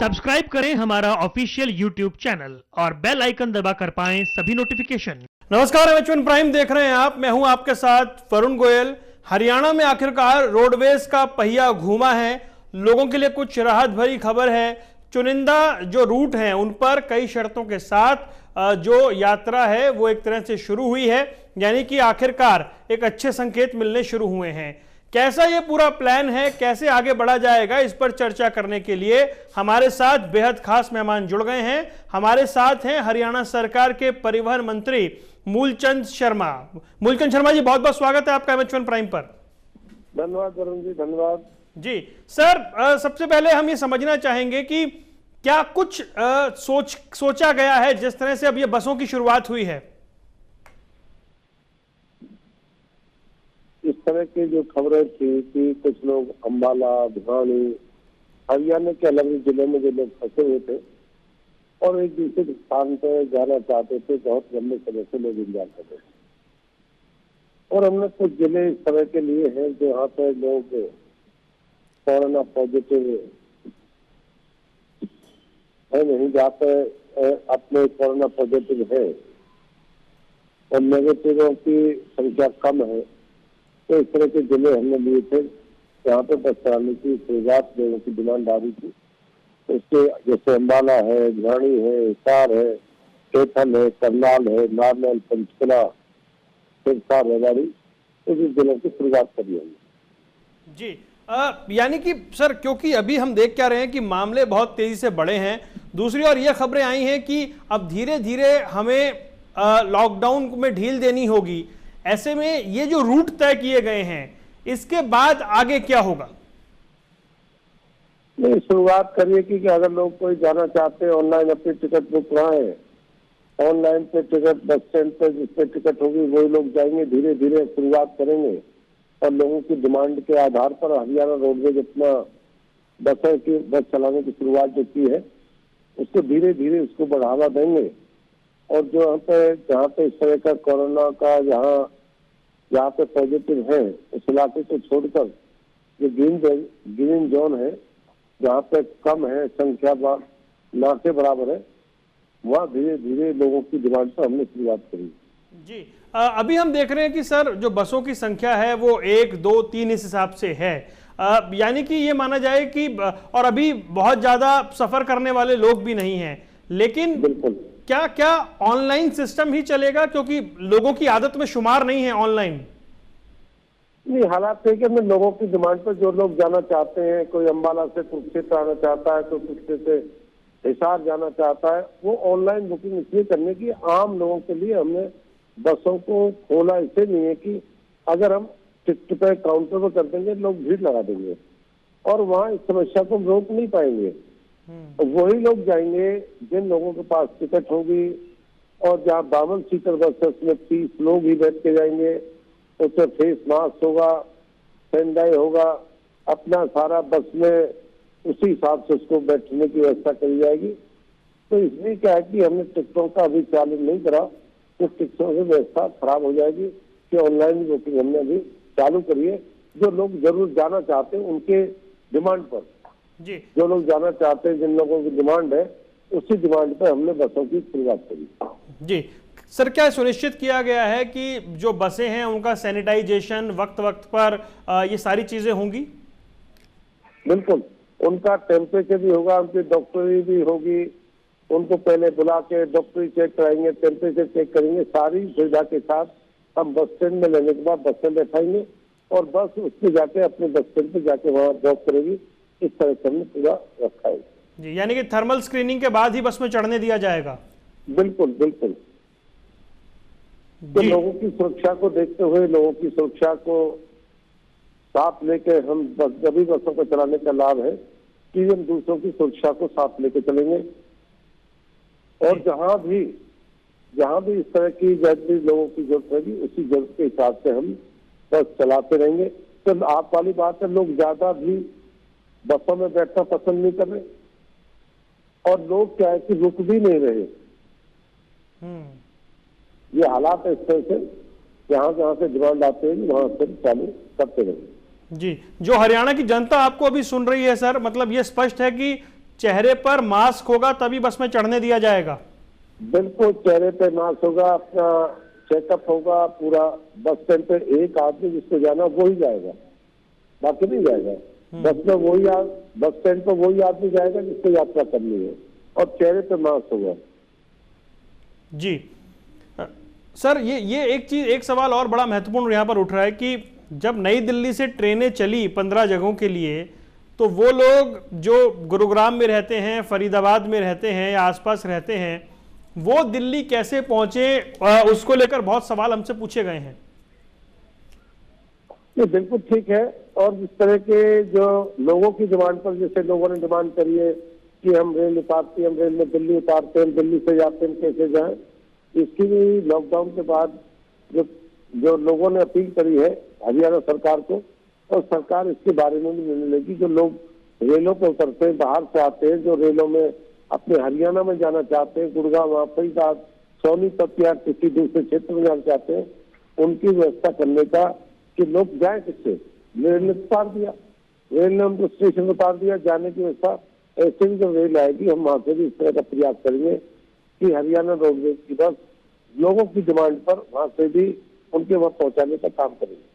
Subscribe करें हमारा official YouTube channel और बेल आइकन दबाकर पाएं सभी नोटिफिकेशन। नमस्कार, एमएच1 प्राइम देख रहे हैं आप। मैं हूं आपके साथ वरुण गोयल। हरियाणा में आखिरकार रोडवेज का पहिया घूमा है। लोगों के लिए कुछ राहत भरी खबर है। चुनिंदा जो रूट हैं उन पर कई शर्तों के साथ जो यात्रा है वो एक तरह से शुरू हुई है, यानी कि आखिरकार एक अच्छे संकेत मिलने शुरू हुए हैं। कैसा ये पूरा प्लान है, कैसे आगे बढ़ा जाएगा, इस पर चर्चा करने के लिए हमारे साथ बेहद खास मेहमान जुड़ गए हैं। हमारे साथ हैं हरियाणा सरकार के परिवहन मंत्री मूलचंद शर्मा। मूलचंद शर्मा जी, बहुत बहुत स्वागत है आपका एमएच1 प्राइम पर। धन्यवाद वरुण जी, धन्यवाद जी। सर, सबसे पहले हम ये समझना चाहेंगे कि क्या कुछ सोचा गया है जिस तरह से अब ये बसों की शुरुआत हुई है? इस तरह की जो खबरें थी कि कुछ लोग अंबाला, भिवानी, हरियाणा के अलग जिले में जो लोग फंसे हुए थे और एक दूसरे स्थान पर जाना चाहते थे, बहुत लंबे समय से लोग इंतजार कर रहे थे। और हमने कुछ जिले इस तरह के लिए हैं जो यहाँ पे लोग कोरोना पॉजिटिव है नहीं, जहाँ पे अपने कोरोना पॉजिटिव है और नेगेटिवों की संख्या कम है, तो इस तरह के जिले हमने लिए थे यहाँ पे बस चलाने की शुरुआत लोगों की डिमांड आ रही थी। उसके जैसे अम्बाला है, भिवानी है, हिसार है, कैथल है, करनाल है, नारनौल, पंचकुला, सिरसा, रेवाड़ी, तो इस जिलों की शुरुआत करी हमने। जी, यानी कि सर, क्योंकि अभी हम देख क्या रहे हैं कि मामले बहुत तेजी से बढ़े हैं। दूसरी ओर ये खबरें आई हैं कि अब धीरे धीरे हमें लॉकडाउन में ढील देनी होगी। ऐसे में ये जो रूट तय किए गए हैं, इसके बाद आगे क्या होगा? नहीं, शुरुआत करिए कि अगर लोग कोई जाना चाहते हैं ऑनलाइन अपनी टिकट बुक कराएं, ऑनलाइन पे टिकट बस स्टैंड पे जिस पे टिकट होगी वही लोग जाएंगे। धीरे धीरे शुरुआत करेंगे और लोगों की डिमांड के आधार पर हरियाणा रोडवेज अपना बस चलाने की शुरुआत जो की है उसको धीरे धीरे उसको बढ़ावा देंगे। और जो जहाँ पे इस तरह का कोरोना का जहाँ पे पॉजिटिव है उस इलाके को छोड़कर जो ग्रीन जोन है, जहाँ पे कम है संख्या ना के बराबर है, वहाँ धीरे धीरे लोगों की डिमांड पर हमने शुरुआत करी। जी, अभी हम देख रहे हैं कि सर जो बसों की संख्या है वो 1, 2, 3 इस हिसाब से है। यानी कि ये माना जाए कि और अभी बहुत ज्यादा सफर करने वाले लोग भी नहीं हैं, लेकिन बिल्कुल क्या ऑनलाइन सिस्टम ही चलेगा, क्योंकि लोगों की आदत में शुमार नहीं है ऑनलाइन? नहीं, हालात है कि मैं लोगों की डिमांड पर जो लोग जाना चाहते हैं, कोई अंबाला से कुरुक्षेत्र आना चाहता है, कोई कुरुक्षेत्र से हिसार जाना चाहता है, वो ऑनलाइन बुकिंग इसलिए करने की आम लोगों के लिए हमने बसों को खोला। इससे नहीं है कि अगर हम टिकट पे काउंटर पर कर देंगे लोग भीड़ लगा देंगे और वहाँ इस समस्या को रोक नहीं पाएंगे। वही लोग जाएंगे जिन लोगों के पास टिकट होगी और जहाँ 52 सीटर बस है उसमें 30 लोग ही बैठ के जाएंगे, उसमें फेस मास्क होगा, सैनिटाइज होगा, अपना सारा बस में उसी हिसाब से उसको बैठने की व्यवस्था करी जाएगी। तो इसलिए क्या है कि हमने टिकटों का अभी चालू नहीं करा, तो टिकटों की व्यवस्था खराब हो जाएगी कि ऑनलाइन बुकिंग हमने अभी चालू करी है। जो लोग जरूर जाना चाहते हैं उनके डिमांड पर जी, जो लोग जाना चाहते हैं, जिन लोगों की डिमांड है उसी डिमांड पर हमने बसों की शुरुआत करी। जी सर, क्या सुनिश्चित किया गया है कि जो बसें हैं उनका सैनिटाइजेशन वक्त वक्त पर ये सारी चीजें होंगी? बिल्कुल, उनका टेम्परेचर भी होगा, उनकी डॉक्टरी भी होगी, उनको पहले बुला के डॉक्टरी चेक कराएंगे, टेम्परेचर चेक करेंगे, सारी सुविधा के साथ हम बस स्टैंड में लेने के बाद बस में बैठाएंगे और बस उसमें जाके अपने बस स्टैंड पे जाके वहाँ ड्रॉप करेगी। इस तरह से हमने पूरा रखा है जी, यानी कि थर्मल स्क्रीनिंग के बाद ही बस में चढ़ने दिया जाएगा? बिल्कुल बिल्कुल। तो लोगों की सुरक्षा को देखते हुए, लोगों की सुरक्षा को साथ लेके हम सभी बसों को चलाने का लाभ है कि हम दूसरों की सुरक्षा को साथ लेके चलेंगे और जहाँ भी इस तरह की जब भी लोगों की जरूरत रहेगी उसी जरूरत के हिसाब से हम बस चलाते रहेंगे। तो आप वाली बात है, लोग ज्यादा भी बसों में बैठना पसंद नहीं कर रहे और लोग क्या है कि रुक भी नहीं रहे। ये हालात है इस तरह से, जहाँ से डिमांड आते हैं वहां से चालू करते रहेंगे। जी, जो हरियाणा की जनता आपको अभी सुन रही है सर, मतलब ये स्पष्ट है कि चेहरे पर मास्क होगा तभी बस में चढ़ने दिया जाएगा? बिल्कुल, चेहरे पे मास्क होगा, अपना चेकअप होगा पूरा। बस स्टैंड पे एक आदमी जिसको जाना वो ही जाएगा, बाकी नहीं जाएगा। बस में बस स्टैंड पर वही आदमी जाएगा जिसको यात्रा करनी है, और चेहरे पे मास्क होगा। जी सर, ये एक सवाल और बड़ा महत्वपूर्ण यहाँ पर उठ रहा है कि जब नई दिल्ली से ट्रेनें चली 15 जगहों के लिए, तो वो लोग जो गुरुग्राम में रहते हैं, फरीदाबाद में रहते हैं या आसपास रहते हैं, वो दिल्ली कैसे पहुंचे, उसको लेकर बहुत सवाल हमसे पूछे गए हैं। ये बिल्कुल ठीक है। और जिस तरह के जो लोगों की डिमांड पर, जैसे लोगों ने डिमांड करी है कि हम रेल उतारते हैं, हम रेल में दिल्ली उतारते हैं, दिल्ली से जाते हैं, कैसे जाएं, इसकी भी लॉकडाउन के बाद जो लोगों ने अपील करी है हरियाणा सरकार को, और सरकार इसके बारे में भी निर्णय लेगी। जो लोग रेलों पर उतरते हैं, बाहर से आते हैं, जो रेलों में अपने हरियाणा में जाना चाहते हैं, गुड़गांव, फरीदाबाद, सोनीपत या किसी दूसरे क्षेत्र में जाना चाहते हैं, उनकी व्यवस्था करने का कि लोग जाए किससे। रेल ने उतार दिया, रेल ने उनको स्टेशन उतार दिया, जाने की व्यवस्था। ऐसे भी जब रेल आएगी, हम वहां से भी इस तरह का प्रयास करेंगे कि हरियाणा रोडवेज की बस लोगों की डिमांड पर वहां से भी उनके वहां पहुंचाने का काम करेंगे।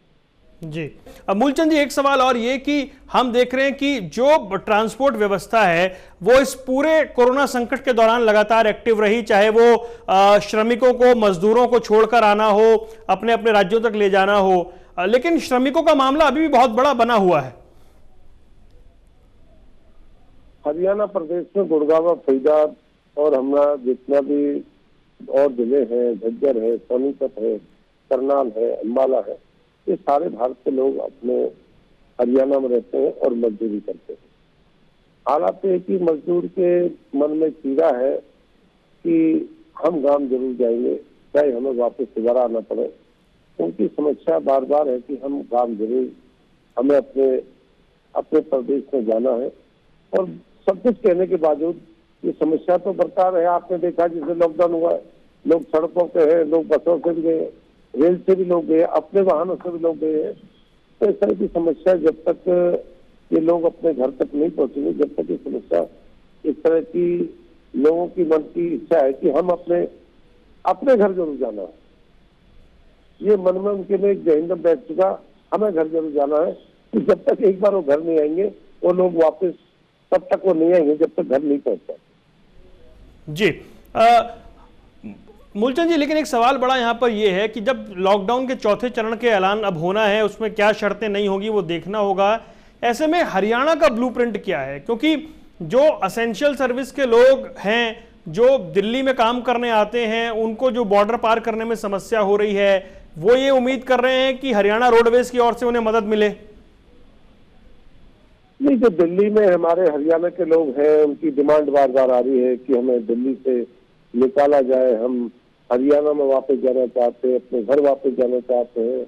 जी, अब मूलचंद जी, एक सवाल और ये कि हम देख रहे हैं कि जो ट्रांसपोर्ट व्यवस्था है वो इस पूरे कोरोना संकट के दौरान लगातार एक्टिव रही, चाहे वो श्रमिकों को, मजदूरों को छोड़कर आना हो, अपने अपने राज्यों तक ले जाना हो, लेकिन श्रमिकों का मामला अभी भी बहुत बड़ा बना हुआ है। हरियाणा प्रदेश में गुड़गांव, फरीदाबाद और हमारा जितना भी और जिले हैं, झज्जर है, सोनीपत है, करनाल है, अम्बाला है, ये सारे भारत के लोग अपने हरियाणा में रहते हैं और मजदूरी करते हैं। हालात ये कि मजदूर के मन में पीड़ा है कि हम गांव जरूर जाएंगे, चाहे हमें वापस दोबारा आना पड़े। उनकी समस्या बार बार है कि हम गांव जरूर, हमें अपने प्रदेश में जाना है। और सब कुछ कहने के बावजूद ये समस्या तो बरकरार है। आपने देखा जैसे लॉकडाउन हुआ है, लोग सड़कों पे है, लोग बसों से भी गए, रेल से भी लोग गए, अपने वाहनों से भी लोग गए हैं। तो इस तरह की समस्या जब तक ये लोग अपने घर तक नहीं पहुंचेंगे, जब तक ये समस्या इस तरह की लोगों की मन की इच्छा है कि हम अपने घर जरूर जाना है, ये मन में उनके में एक जहन्नम बैठ चुका, हमें घर जरूर जाना है। कि जब तक एक बार वो घर नहीं आएंगे, वो लोग वापस तब तक वो नहीं आएंगे जब तक घर नहीं पहुंचता। जी मूलचंद जी, लेकिन एक सवाल बड़ा यहाँ पर यह है कि जब लॉकडाउन के चौथे चरण के ऐलान अब होना है, उसमें क्या शर्तें नहीं होगी वो देखना होगा। ऐसे में हरियाणा का ब्लूप्रिंट क्या है? क्योंकि जो असेंशियल सर्विस के लोग हैं, जो दिल्ली में काम करने आते हैं, उनको जो बॉर्डर पार करने में समस्या हो रही है, वो ये उम्मीद कर रहे हैं कि हरियाणा रोडवेज की ओर से उन्हें मदद मिले। नहीं, जो दिल्ली में हमारे हरियाणा के लोग हैं, उनकी डिमांड बार बार आ रही है कि हमें दिल्ली से निकाला जाए, हम हरियाणा में वापस जाना चाहते हैं, अपने घर वापस जाना चाहते हैं।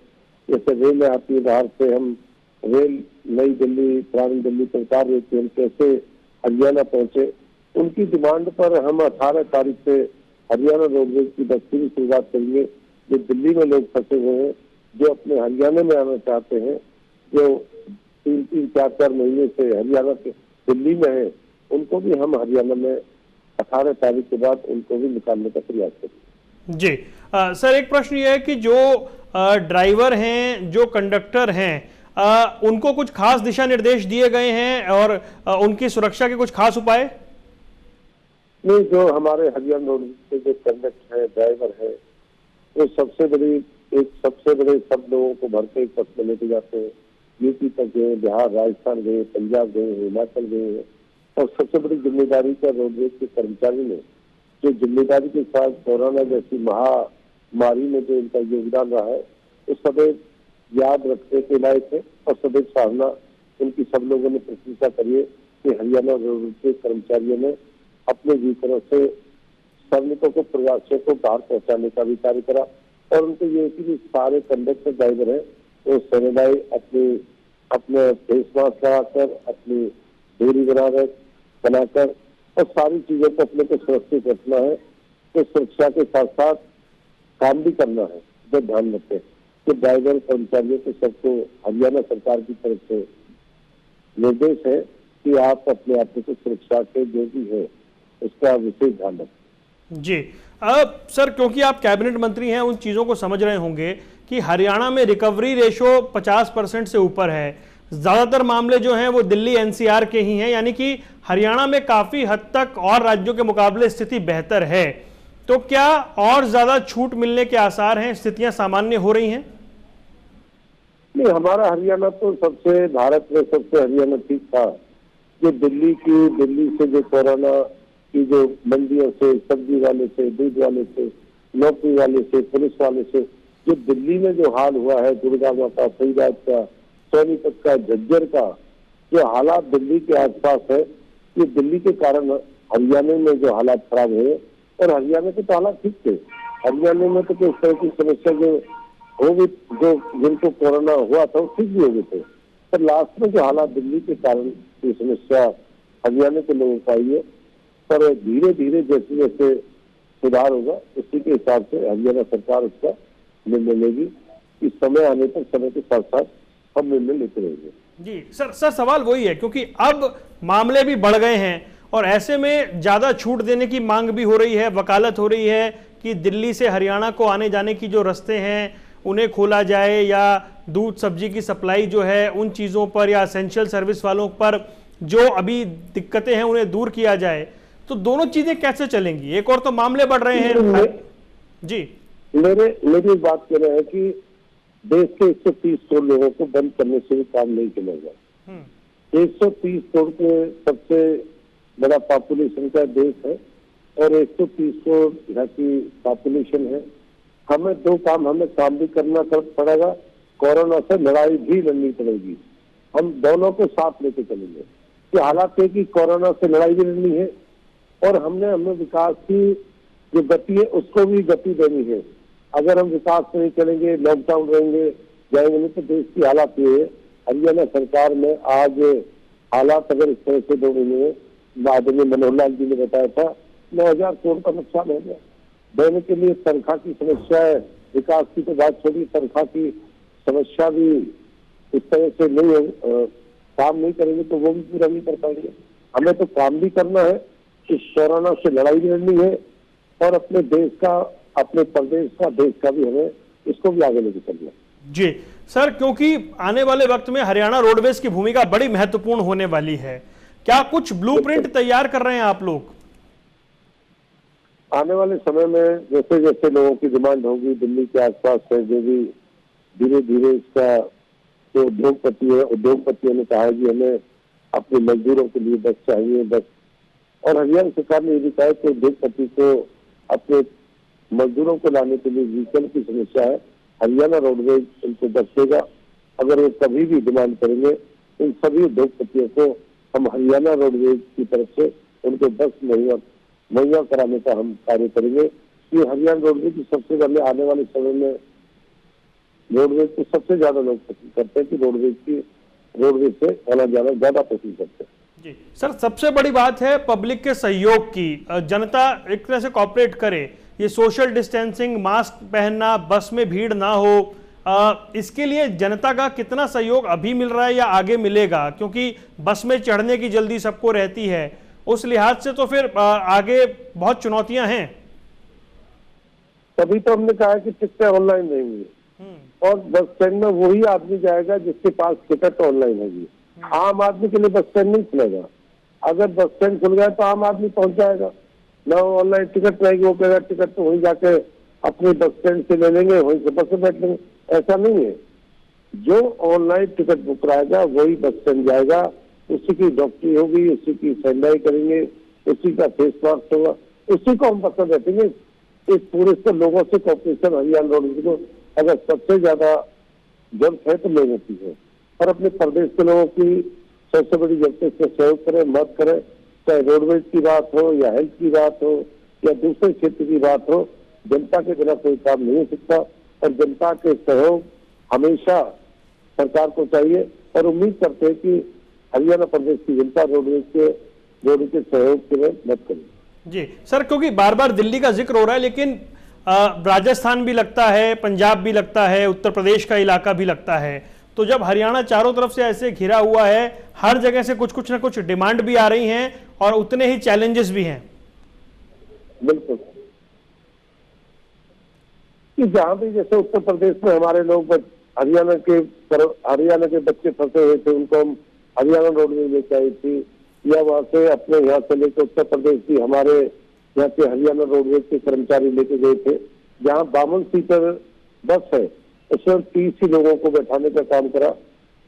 जैसे रेल आती है बाहर से, हम रेल नई दिल्ली, पुरानी दिल्ली पर उतार देते हैं, हम कैसे हरियाणा पहुंचे। उनकी डिमांड पर हम 18 तारीख से हरियाणा रोडवेज की बस की शुरुआत करेंगे। जो दिल्ली में लोग फंसे हुए हैं, जो अपने हरियाणा में आना चाहते हैं, जो 3-3, 4-4 महीने से हरियाणा के दिल्ली में है, उनको भी हम हरियाणा में 18 तारीख के बाद उनको भी निकालने का प्रयास करेंगे। जी सर, एक प्रश्न ये है कि जो ड्राइवर हैं, जो कंडक्टर हैं, उनको कुछ खास दिशा निर्देश दिए गए हैं और उनकी सुरक्षा के कुछ खास उपाय? नहीं, जो हमारे हरियाणा रोडवेज के जो कंडक्टर है, ड्राइवर है, वो सबसे बड़े सब लोगों को भर के एक बस में लेके जाते हैं। यूपी तक गए, बिहार, राजस्थान गए, पंजाब गए, हिमाचल गए हैं। और सबसे बड़ी जिम्मेदारी का रोडवेज के कर्मचारी ने जो जिम्मेदारी के साथ कोरोना जैसी महामारी में जो इनका योगदान रहा है, वो सदैव याद रखने के लायक है और सदैव सराहना उनकी सब लोगों ने प्रशंसा करी है कि हरियाणा रोडवेज के कर्मचारियों ने अपने जीवनों से श्रमिकों को, प्रवासियों को बाहर पहुंचाने का भी कार्य करा। और उनको ये कि सारे कंडक्टर ड्राइवर हैं वो सैनिटाइज अपने फेस मास्क लगाकर, अपनी दूरी बनाकर और सारी चीजों को अपने को सुरक्षित रखना है। तो सुरक्षा के साथ साथ काम भी करना है। जो ध्यान रखें कि ड्राइवर कर्मचारियों को सबको हरियाणा सरकार की तरफ से निर्देश है कि कि आप अपने आप को सुरक्षा के जो भी है उसका विशेष ध्यान रखें। जी अब सर, क्योंकि आप कैबिनेट मंत्री हैं, उन चीज़ों को समझ रहे होंगे कि हरियाणा में रिकवरी रेशो 50% से ऊपर है। ज़्यादातर मामले जो हैं वो दिल्ली एनसीआर के ही हैं, यानी कि हरियाणा में काफ़ी हद तक और राज्यों के मुकाबले स्थिति बेहतर है। तो क्या और ज़्यादा छूट मिलने के आसार हैं, स्थितियां सामान्य हो रही हैं? नहीं, हमारा हरियाणा तो सबसे, भारत में सबसे हरियाणा ठीक था। जो दिल्ली से जो कोरोना की जो मंडियों से, सब्जी वाले से, दूध वाले से, नौकरी वाले से, पुलिस वाले से, जो दिल्ली में जो हाल हुआ है, गुड़गांव का, फरीदाबाद का, सोनीपत का, झज्जर का, जो हालात दिल्ली के आसपास है, ये दिल्ली के कारण हरियाणा में जो हालात खराब हुए। और हरियाणा के तो हालात ठीक थे। हरियाणा में तो कोई तरह की समस्या जो हो गई, जो जिनको कोरोना हुआ था वो ठीक भी हो गए थे, पर लास्ट में जो हालात दिल्ली के कारण ये समस्या हरियाणा के लोगों को आई है। पर धीरे धीरे जैसे जैसे सुधार होगा उसी के हिसाब से हरियाणा सरकार उसका निर्णय लेगी। इस समय आने तक समय के साथ साथ हम निर्णय लेते रहेंगे। जी सर, सवाल वही है, क्योंकि अब मामले भी बढ़ गए हैं और ऐसे में ज्यादा छूट देने की मांग भी हो रही है, वकालत हो रही है कि दिल्ली से हरियाणा को आने जाने की जो रास्ते हैं उन्हें खोला जाए, या दूध सब्जी की सप्लाई जो है उन चीज़ों पर, या एसेंशियल सर्विस वालों पर जो अभी दिक्कतें हैं उन्हें दूर किया जाए। तो दोनों चीजें कैसे चलेंगी? एक और तो मामले बढ़ रहे हैं। जी मेरी बात कह रहे हैं कि देश के 130 करोड़ लोगों को बंद करने से भी काम नहीं चलेगा। 130 करोड़ के सबसे बड़ा पॉपुलेशन का देश है और 130 करोड़ यहाँ की पॉपुलेशन है। हमें दो काम, हमें काम भी करना पड़ेगा, कोरोना से लड़ाई भी लड़नी पड़ेगी। हम दोनों को साथ लेके चलेंगे कि हालात है कि कोरोना से लड़ाई भी लड़नी है और हमें विकास की जो गति है उसको भी गति देनी है। अगर हम विकास से नहीं चलेंगे, लॉकडाउन रहेंगे, जाएंगे नहीं, तो देश की हालात ये है। हरियाणा सरकार में आज हालात अगर इस तरह से 2 महीने में आदरणीय मनोहर लाल जी ने बताया था 9,000 करोड़ का नुकसान हो गया। देने के लिए तनख्वाह की समस्या है, विकास की तो बात छोड़ी, तनख्वाह की समस्या भी इस तरह से नहीं काम नहीं करेंगे तो वो भी पूरा नहीं कर पाएंगे। हमें तो काम भी करना है, इस कोरोना से लड़ाई भी लड़नी है और अपने देश का, अपने प्रदेश का, देश का भी हमें इसको भी आगे लेके चलना है। जी सर, क्योंकि आने वाले वक्त में हरियाणा रोडवेज की भूमिका बड़ी महत्वपूर्ण होने वाली है, क्या कुछ ब्लूप्रिंट तैयार कर रहे हैं आप लोग? आने वाले समय में जैसे जैसे लोगों की डिमांड होगी, दिल्ली के आसपास है जो भी धीरे धीरे इसका जो उद्योगपति है, उद्योगपतियों ने कहा है कि हमें अपने मजदूरों के लिए बस चाहिए, बस। और हरियाणा सरकार ने ये भी कहा है कि उद्योगपति को अपने मजदूरों को लाने के लिए व्हीकल की समस्या है, हरियाणा रोडवेज उनको बस देगा। अगर वो कभी भी डिमांड करेंगे, इन सभी उद्योगपतियों को हम हरियाणा रोडवेज की तरफ से उनको बस मुहैया कराने का हम कार्य करेंगे। कि हरियाणा रोडवेज की सबसे पहले आने वाले समय में रोडवेज को सबसे ज्यादा लोग पसंद करते हैं कि रोडवेज से आना जाना ज्यादा पसंद करते हैं। जी सर, सबसे बड़ी बात है पब्लिक के सहयोग की, जनता एक तरह से कॉपरेट करे, ये सोशल डिस्टेंसिंग, मास्क पहनना, बस में भीड़ ना हो, इसके लिए जनता का कितना सहयोग अभी मिल रहा है या आगे मिलेगा? क्योंकि बस में चढ़ने की जल्दी सबको रहती है, उस लिहाज से तो फिर आगे बहुत चुनौतियां हैं। तभी तो हमने कहा है कि टिकटें ऑनलाइन रहेंगी और बस स्टैंड में वही आदमी जाएगा जिसके पास टिकट ऑनलाइन होगी। आम आदमी के लिए बस स्टैंड नहीं खुलेगा। अगर बस स्टैंड खुल गया तो आम आदमी पहुंच जाएगा, ना ऑनलाइन टिकट रहेगी, वो कहेगा टिकट तो वहीं जाके अपने बस स्टैंड से ले लेंगे, वहीं से बस में बैठ लेंगे। ऐसा नहीं है, जो ऑनलाइन टिकट बुक कराएगा वही बस स्टैंड जाएगा, उसी की डॉक्टरी होगी, उसी की सैनिटाइज करेंगे, उसी का फेस मास्क होगा, उसी को हम पसंद बैठेंगे। इस पूरे से लोगों से कॉपरेशन हरियाणा रोडवेज को अगर सबसे ज्यादा जरूरत है तो लोगों की है, और अपने प्रदेश के लोगों की सबसे बड़ी जरूरत है, सहयोग करें, मदद करें, चाहे रोडवेज की बात हो या हेल्थ की बात हो या दूसरे क्षेत्र की बात हो। जनता के बिना कोई काम नहीं हो सकता और जनता के सहयोग हमेशा सरकार को चाहिए और उम्मीद करते हैं कि हरियाणा प्रदेश की जनता रोडवेज के सहयोग के लिए मदद करेगी। जी सर, क्योंकि बार बार दिल्ली का जिक्र हो रहा है, लेकिन राजस्थान भी लगता है, पंजाब भी लगता है, उत्तर प्रदेश का इलाका भी लगता है, तो जब हरियाणा चारों तरफ से ऐसे घिरा हुआ है, हर जगह से कुछ ना कुछ डिमांड भी आ रही हैं और उतने ही चैलेंजेस भी हैं। बिल्कुल, कि जहाँ भी जैसे उत्तर प्रदेश में हमारे लोग हरियाणा के बच्चे फंसे हुए थे, उनको हम हरियाणा रोडवेज लेके आई थी, या वहां से अपने यहाँ से लेकर उत्तर प्रदेश की हमारे यहाँ के हरियाणा रोडवेज के कर्मचारी लेके गए थे। जहाँ 52 सीटर बस है उसमें 30 ही लोगों को बैठाने का काम करा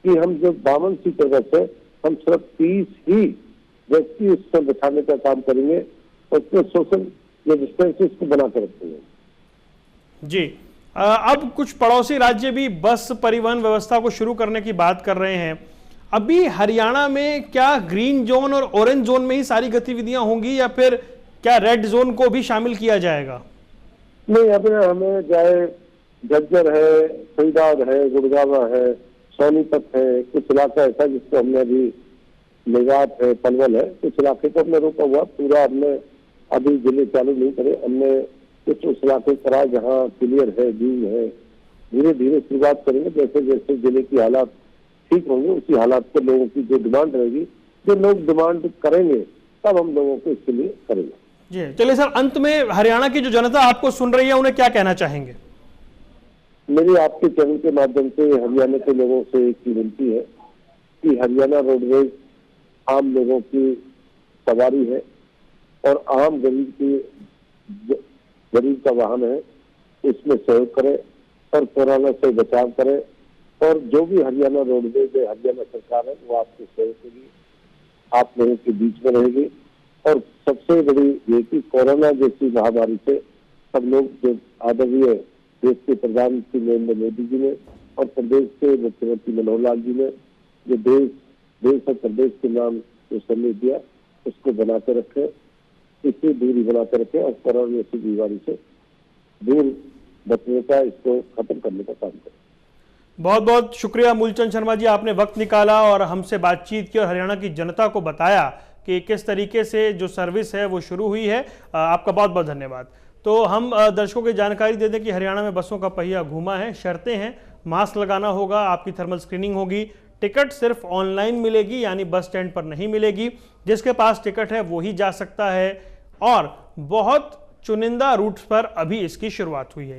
कि हम जो 52 सीटर बस है हम सिर्फ 30 ही व्यक्ति उसमें बैठाने का काम करेंगे, उसमें सोशल डिस्टेंसेस को बना कर रखेंगे। जी, अब कुछ पड़ोसी राज्य भी बस परिवहन व्यवस्था को शुरू करने की बात कर रहे हैं। अभी हरियाणा में क्या ग्रीन जोन और ऑरेंज जोन में ही सारी गतिविधियां होंगी या फिर क्या रेड जोन को भी शामिल किया जाएगा? नहीं, अभी हमें चाहे झज्जर है, फरीदाबाद है, गुड़गांव है, सोनीपत है, कुछ इलाका ऐसा जिसको हमने अभी मेघात है, पलवल है, कुछ इलाके को हमने रोका हुआ, पूरा हमने अभी जिले चालू नहीं करे। हमने कुछ उस इलाके करा जहाँ क्लियर है, डील है, धीरे धीरे शुरुआत करेंगे। जैसे जैसे जिले की हालात ठीक होंगे उसी हालात पर लोगों की जो डिमांड रहेगी, जो लोग डिमांड करेंगे तब हम लोगों को इसके लिए करेंगे। जी, चलिए सर, अंत में हरियाणा की जो जनता आपको सुन रही है उन्हें क्या कहना चाहेंगे? मेरी आपके चैनल के माध्यम से हरियाणा के लोगों से एक ही विनती है कि हरियाणा रोडवेज आम लोगों की सवारी है और आम गरीब का वाहन है, इसमें सहयोग करें और कोरोना से बचाव करें। और जो भी हरियाणा रोडवेज है, हरियाणा सरकार है, वो आपको सहयोग करेगी, आप लोगों के बीच में रहेगी। और सबसे बड़ी ये कि कोरोना जैसी महामारी से सब लोग, जो आदरणीय देश के प्रधानमंत्री नरेंद्र मोदी जी ने और प्रदेश के मुख्यमंत्री मनोहर लाल जी ने जो देश और प्रदेश के नाम जो संदेश दिया, उसको बनाकर रखें, इससे दूरी बनाकर रखें और कोरोना जैसी बीमारी से दूर बचने का, इसको खत्म करने का काम करें। बहुत बहुत शुक्रिया मूलचंद शर्मा जी, आपने वक्त निकाला और हमसे बातचीत की और हरियाणा की जनता को बताया कि किस तरीके से जो सर्विस है वो शुरू हुई है। आपका बहुत बहुत धन्यवाद। तो हम दर्शकों की जानकारी दे दें कि हरियाणा में बसों का पहिया घूमा है। शर्तें हैं, मास्क लगाना होगा, आपकी थर्मल स्क्रीनिंग होगी, टिकट सिर्फ ऑनलाइन मिलेगी, यानी बस स्टैंड पर नहीं मिलेगी। जिसके पास टिकट है वो ही जा सकता है और बहुत चुनिंदा रूट्स पर अभी इसकी शुरुआत हुई है।